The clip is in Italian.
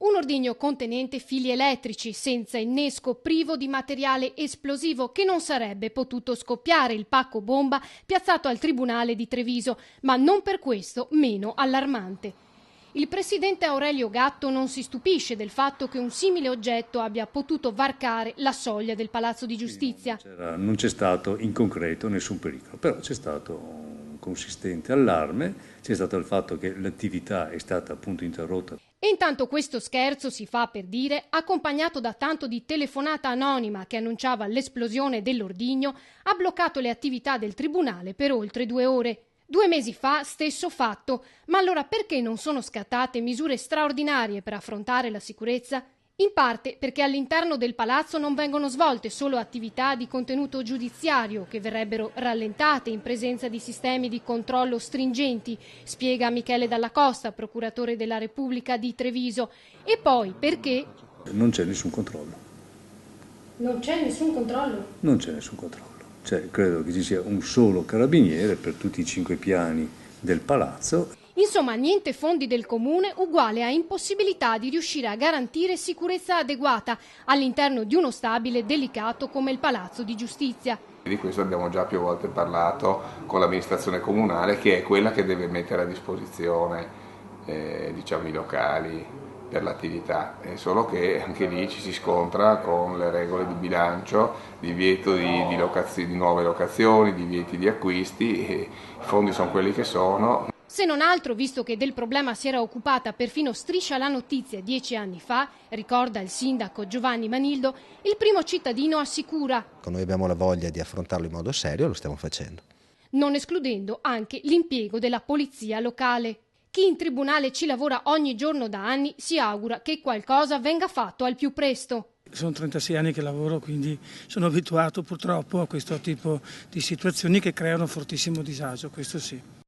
Un ordigno contenente fili elettrici, senza innesco, privo di materiale esplosivo che non sarebbe potuto scoppiare il pacco bomba piazzato al Tribunale di Treviso, ma non per questo meno allarmante. Il presidente Aurelio Gatto non si stupisce del fatto che un simile oggetto abbia potuto varcare la soglia del Palazzo di Giustizia. Non c'è stato in concreto nessun pericolo, però c'è stato un consistente allarme, c'è stato il fatto che l'attività è stata appunto interrotta. E intanto questo scherzo, si fa per dire, accompagnato da tanto di telefonata anonima che annunciava l'esplosione dell'ordigno, ha bloccato le attività del Tribunale per oltre 2 ore. 2 mesi fa stesso fatto, ma allora perché non sono scattate misure straordinarie per affrontare la sicurezza? In parte perché all'interno del palazzo non vengono svolte solo attività di contenuto giudiziario che verrebbero rallentate in presenza di sistemi di controllo stringenti, spiega Michele Dalla Costa, procuratore della Repubblica di Treviso, e poi perché non c'è nessun controllo. Non c'è nessun controllo? Non c'è nessun controllo. Credo che ci sia un solo carabiniere per tutti i 5 piani del palazzo. Insomma, niente fondi del comune uguale a impossibilità di riuscire a garantire sicurezza adeguata all'interno di uno stabile delicato come il Palazzo di Giustizia. Di questo abbiamo già più volte parlato con l'amministrazione comunale, che è quella che deve mettere a disposizione i locali per l'attività, solo che anche lì ci si scontra con le regole di bilancio, divieto di nuove locazioni, divieti di acquisti, i fondi sono quelli che sono. Se non altro, visto che del problema si era occupata perfino Striscia la Notizia 10 anni fa, ricorda il sindaco Giovanni Manildo, il primo cittadino assicura: noi abbiamo la voglia di affrontarlo in modo serio, lo stiamo facendo. Non escludendo anche l'impiego della polizia locale. Chi in tribunale ci lavora ogni giorno da anni si augura che qualcosa venga fatto al più presto. Sono 36 anni che lavoro, quindi sono abituato purtroppo a questo tipo di situazioni che creano fortissimo disagio, questo sì.